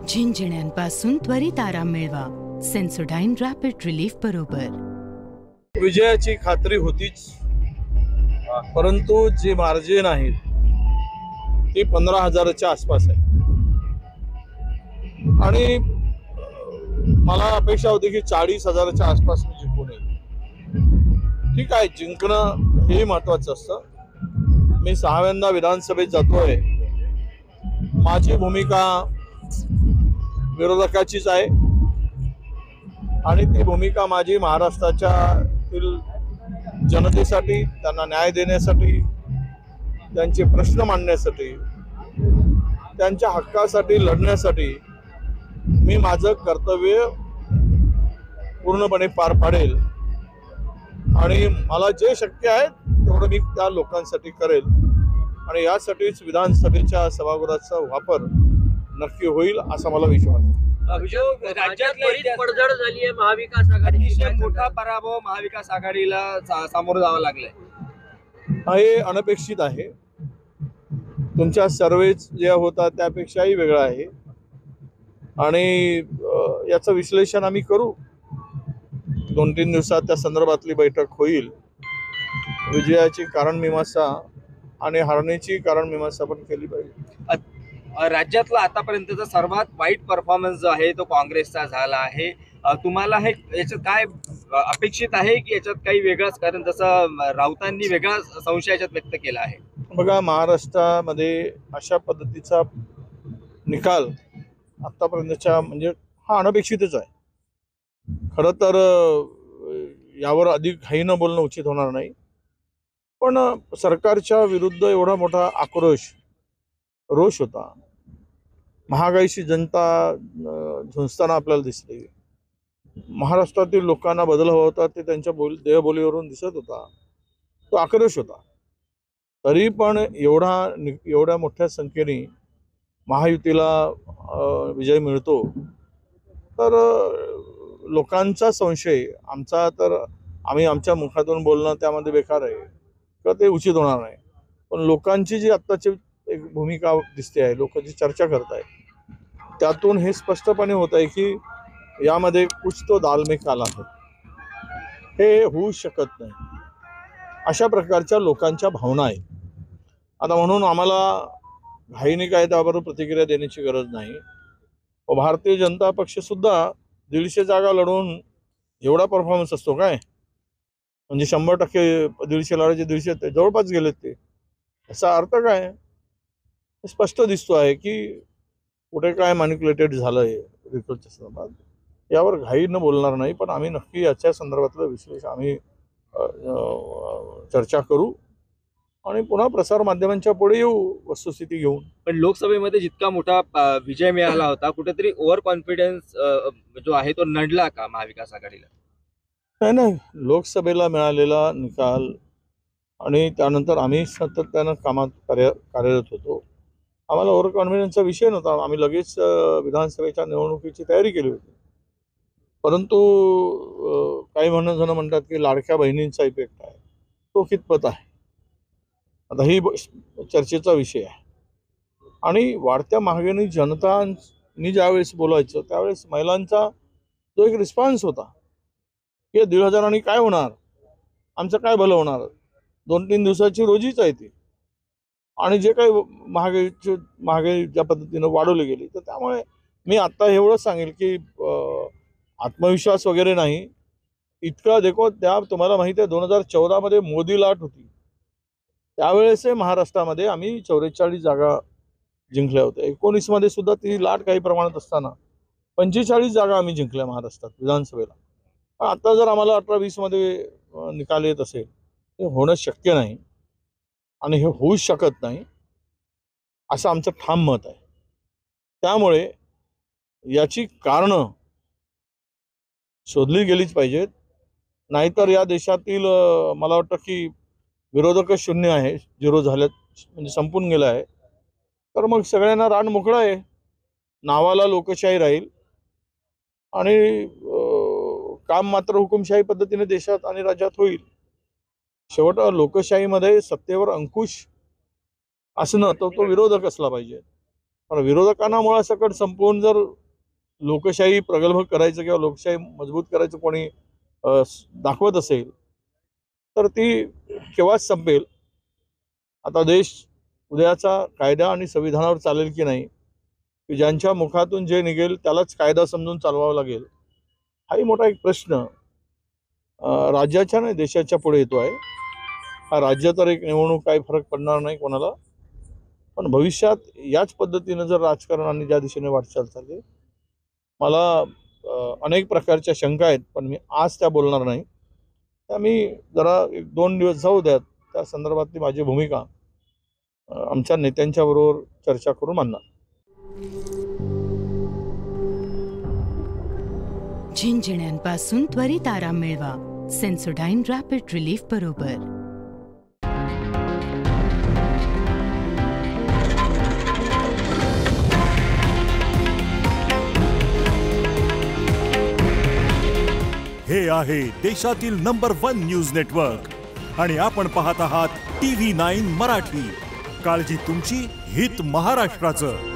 झिंझिण्यांपासून त्वरित आराम मिळवा. सेन्सोडाइन रॅपिड रिलीफ बरोबर. विजयाची खात्री होतीच, परंतु जी मार्जिन आहे ती 15,000च्या आसपास आहे आणि मला अपेक्षा होती की 40,000च्या आसपास मी जिंकून येईल. ठीक आहे, जिंकणं हेही महत्वाचं असतं. मी 6व्यांदा विधानसभेत जातोय. माझी भूमिका विरोधकाचीच आहे आणि ती भूमिका माझी महाराष्ट्राच्या जनतेसाठी, त्यांना न्याय देण्यासाठी, त्यांचे प्रश्न मांडण्यासाठी, त्यांच्या हक्कासाठी लढण्यासाठी मी माझं कर्तव्य पूर्णपणे पार पाडेल आणि मला जे शक्य आहे तेवढं मी त्या लोकांसाठी करेल आणि यासाठीच विधानसभेच्या सभागृहाचा वापर नक्की होईल असा मला विश्वास आहे. राज्यात बरीच पडझड झाली आहे. महाविकास आघाडीचा मोठा पराभव महाविकास आघाडीला सामोरं जावं लागलंय. हे अनपेक्षित आहे. तुमच्या सर्वेच जे होता त्यापेक्षाही वेगळा आहे आणि याचं विश्लेषण आम्ही करू. 2-3 दिवसात त्या संदर्भातली बैठक होईल. विजयाची कारणमीमांसा आणि हारण्याची कारणमीमांसा पण केली पाहिजे. राज्यातला आतापर्यंतचा सर्वात वाईट परफॉर्मन्स जो आहे तो काँग्रेसचा झाला आहे. तुम्हाला हे याच्यात काय अपेक्षित आहे की याच्यात काही वेगळंच, कारण जसं राऊतांनी वेगळा संशय याच्यात व्यक्त केला आहे. बघा, महाराष्ट्रामध्ये अशा पद्धतीचा निकाल आतापर्यंतच्या म्हणजे हा अनपेक्षितच आहे. खरं तर यावर अधिक घाईनं बोलणं उचित होणार नाही, पण सरकारच्या विरुद्ध एवढा मोठा रोष होता. महागाईशी जनता झुंजताना आपल्याला दिसली. महाराष्ट्रातील लोकांना बदल हवा होता ते त्यांच्या देहबोलीवरून दिसत होता. तो आक्रोश होता. तरी पण एवढ्या मोठ्या संख्येने महायुतीला विजय मिळतो तर लोकांचा संशय, आमचा तर आम्ही आमच्या मुखातून बोलणं त्यामध्ये बेकार आहे किंवा ते उचित होणार नाही, पण लोकांची जी आत्ताची एक भूमिका दिसते आहे, लोक जी चर्चा करत आहेत त्यातून हे स्पष्टपणे होत आहे की यामध्ये कुछ तो दाल में काला है. हे होऊ शकत नाही. अशा प्रकारच्या लोकांच्या भावना आहेत. आता म्हणून आम्हाला घाईने काय त्याबरोबर प्रतिक्रिया देण्याची गरज नाही. भारतीय जनता पक्ष सुद्धा 150 जागा लढवून एवढा परफॉर्मन्स असतो काय? म्हणजे 100% 150 लढायचे 150 जवळपास गेलेत ते. याचा अर्थ काय? स्पष्ट दिसतो आहे की कुठे काय मॅनिप्युलेटेड झालंय रिझल्टच्या संदर्भात. यावर घाई न बोलणार नाही, पण आम्ही नक्की याच्या संदर्भातलं विश्लेषण आम्ही चर्चा करू आणि पुन्हा प्रसार माध्यमांच्या पुढे येऊ वस्तुस्थिती घेऊन. पण लोकसभेमध्ये जितका मोठा विजय मिळाला होता, कुठेतरी ओव्हर कॉन्फिडन्स जो आहे तो नडला का महाविकास आघाडीला? नाही, लोकसभेला मिळालेला निकाल आणि त्यानंतर आम्ही सातत्यानं कामात कार्यरत होतो. आम्हाला ओव्हर कॉन्फिडन्सचा विषय नव्हता. आम्ही लगेच विधानसभेच्या निवडणुकीची तयारी केली होती. परंतु काही जण म्हणतात की लाडक्या बहिणींचा इफेक्ट आहे. तो कितपत आहे आता ही चर्चेचा विषय आहे. आणि वाढत्या महागाईने जनतांनी ज्यावेळेस बोलायचं त्यावेळेस महिलांचा जो एक रिस्पॉन्स होता की 1,500 काय होणार, आमचं काय भलं होणार, 2-3 दिवसाची रोजीच आहे ती, आणि जे काही महागाई ज्या पद्धतीनं वाढवली गेली, तर त्यामुळे मी आत्ता एवढंच सांगेल की आत्मविश्वास वगैरे नाही इतका. देखो त्या तुम्हाला माहिती आहे 2014 मोदी लाट होती, त्यावेळेस महाराष्ट्रामध्ये आम्ही 44 जागा जिंकल्या होत्या. 19 सुद्धा ती लाट काही प्रमाणात असताना 45 जागा आम्ही जिंकल्या महाराष्ट्रात विधानसभेला. पण आता जर आम्हाला 18-20 निकाल येत असेल ते होणं शक्य नाही आणि हे होऊ शकत नाही असं आमचं ठाम मत आहे. त्यामुळे याची कारणं शोधली गेलीच पाहिजेत. नाहीतर या देशातील मला वाटतं की विरोधक शून्य आहे, 0 झाल्यात, म्हणजे संपून गेलं आहे. तर मग सगळ्यांना रान मोकळं आहे, नावाला लोकशाही राहील आणि काम मात्र हुकुमशाही पद्धतीने देशात आणि राज्यात होईल. शेवट लोकशाहीमध्ये सत्तेवर अंकुश असणं तर तो विरोधक असला पाहिजे. पण विरोधकांना मुळासकट संपवून जर लोकशाही प्रगल्भ करायचं किंवा लोकशाही मजबूत करायचं कोणी दाखवत असेल तर ती केव्हाच संपेल. आता देश उद्याचा कायदा आणि संविधानावर चालेल की नाही, की ज्यांच्या मुखातून जे निघेल त्यालाच कायदा समजून चालवावा लागेल, हाही मोठा एक प्रश्न राज्याच्या नाही देशाच्या पुढे येतो आहे. हा राज्य तर एक निवडणूक काही फरक पडणार नाही कोणाला, पण भविष्यात याच पद्धतीनं जर राजकारण आणि ज्या दिशेने वाटचाल चालली, मला अनेक प्रकारच्या शंका आहेत, पण मी आज त्या बोलणार नाही. त्या मी जरा 1-2 दिवस जाऊ द्यात, त्या संदर्भातली माझी भूमिका आमच्या नेत्यांच्या बरोबर चर्चा करून मांडणार. झिंझिण्यांपासून त्वरित आराम मिळवा सेन्सोडाइन रॅपिड रिलीफ बरोबर. हे आहे देशातील नंबर 1 न्यूज नेटवर्क आणि आपण पाहत आहात TV9 मराठी. काळजी तुमची, हित महाराष्ट्राचं.